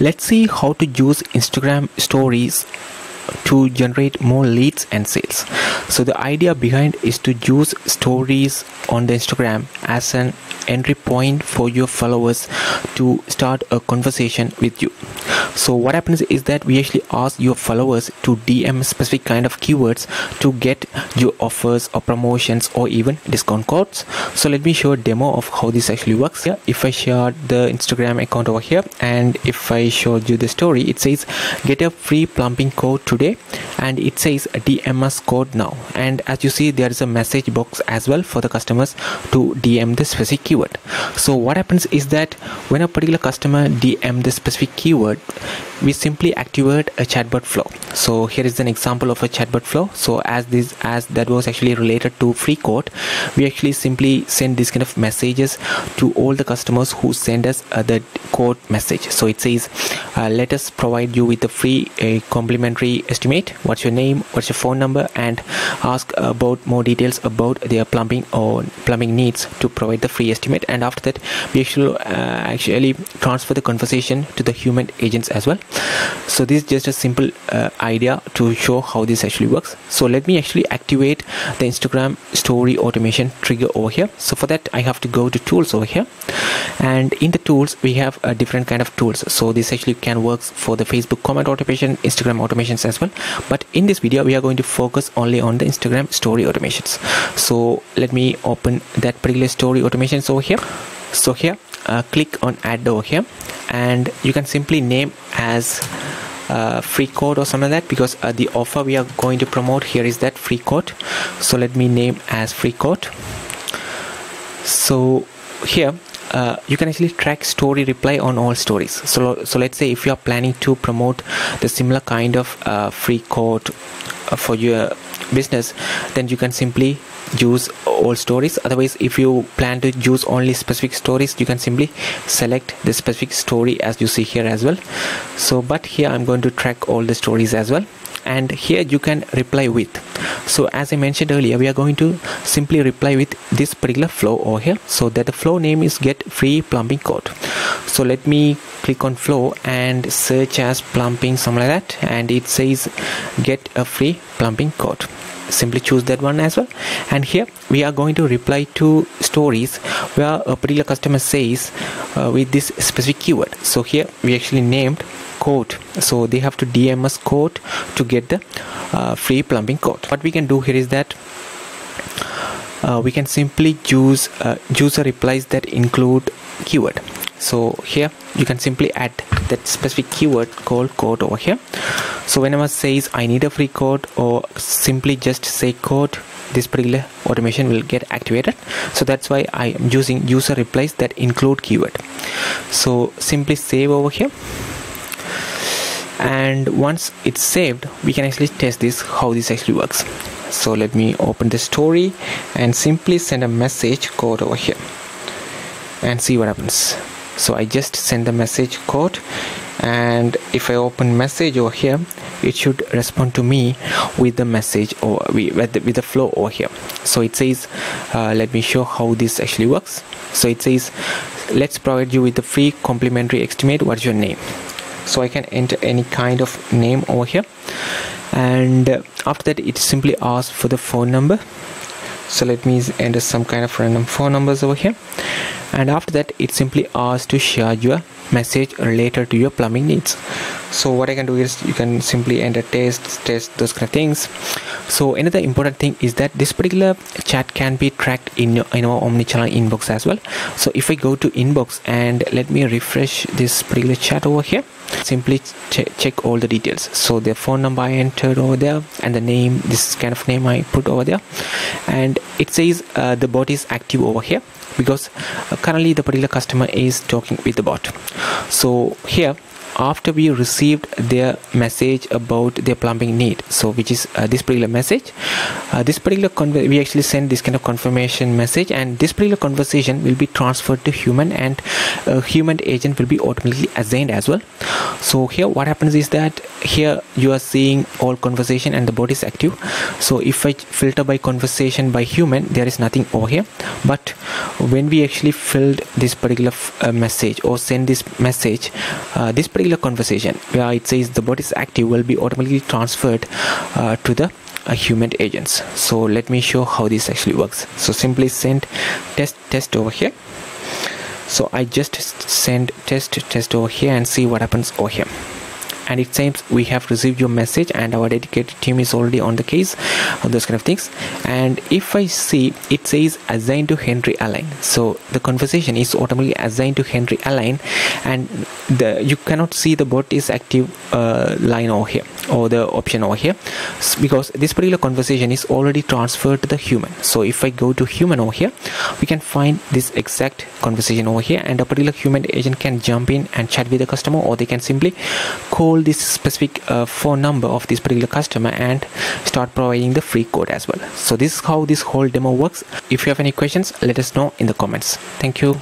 Let's see how to use Instagram stories to generate more leads and sales. So the idea behind is to use stories on the Instagram as an entry point for your followers to start a conversation with you. So what happens is that we actually ask your followers to DM specific kind of keywords to get your offers or promotions or even discount codes. So let me show a demo of how this actually works. Here, if I share the Instagram account over here, and if I showed you the story, it says get a free plumbing code today, and it says DM us code now. And as you see, there is a message box as well for the customers to DM the specific keyword. So what happens is that when a particular customer DM the specific keyword, we simply activate a chatbot flow. So here is an example of a chatbot flow. So as that was actually related to free code, we actually simply send this kind of messages to all the customers who send us the code message. So it says let us provide you with a free complimentary estimate. What's your name, what's your phone number, and ask about more details about their plumbing or plumbing needs to provide the free estimate. And after that, we actually transfer the conversation to the human agents as well. So this is just a simple idea to show how this actually works. So let me actually activate the Instagram story automation trigger over here. So for that, I have to go to tools over here, and in the tools we have a different kind of tools. So this actually can work for the Facebook comment automation, Instagram automations as well, but in this video we are going to focus only on the Instagram story automations. So let me open that particular story automations over here. So here click on add over here, and you can simply name as free code or something like that, because the offer we are going to promote here is that free code. So let me name as free code. So here you can actually track story reply on all stories. So let's say if you are planning to promote the similar kind of free code for your business, then you can simply use all stories. Otherwise, if you plan to use only specific stories, you can simply select the specific story as you see here as well. So but here I'm going to track all the stories as well, and here you can reply with. So as I mentioned earlier, we are going to simply reply with this particular flow over here. So that the flow name is get free plumbing code. So let me click on flow and search as plumbing, something like that, and it says get a free plumbing code. Simply choose that one as well, and here we are going to reply to stories where a particular customer says with this specific keyword. So here we actually named code, so they have to DM us code to get the free plumbing code. What we can do here is that we can simply use user replies that include keyword. So here you can simply add that specific keyword called code over here. So whenever it says I need a free code, or simply just say code, this particular automation will get activated. So that's why I am using user replies that include keyword. So simply save over here, and once it's saved, we can actually test this, how this actually works. So let me open the story and simply send a message code over here and see what happens. So I just send the message code, and if I open message over here, it should respond to me with the message or with the flow over here. So it says let me show how this actually works. So it says let's provide you with the free complimentary estimate. What's your name? So I can enter any kind of name over here, and after that it simply asks for the phone number. So let me enter some kind of random phone numbers over here, and after that it simply asks to share your message related to your plumbing needs. So what I can do is you can simply enter test, those kind of things. So another important thing is that this particular chat can be tracked in our omnichannel inbox as well. So if I go to inbox and let me refresh this particular chat over here, simply check all the details. So the phone number I entered over there, and the name, this kind of name I put over there, and it says the bot is active over here because currently the particular customer is talking with the bot. So here after we received their message about their plumbing need, so which is this particular message, we actually send this kind of confirmation message, and this particular conversation will be transferred to human, and a human agent will be automatically assigned as well. So here what happens is that here you are seeing all conversation and the bot is active. So if I filter by conversation by human, there is nothing over here, but when we actually filled this particular message or send this message, this particular particular conversation where it says the bot is active will be automatically transferred to the human agents. So let me show how this actually works. So simply send test over here. So I just send test over here and see what happens over here. And it seems we have received your message and our dedicated team is already on the case, those kind of things. And if I see, it says assigned to Henry Align. So the conversation is automatically assigned to Henry Align, and you cannot see the bot is active line over here or the option over here, because this particular conversation is already transferred to the human. So if I go to human over here, we can find this exact conversation over here, and a particular human agent can jump in and chat with the customer, or they can simply call this specific phone number of this particular customer and start providing the free code as well. So this is how this whole demo works. If you have any questions, let us know in the comments. Thank you.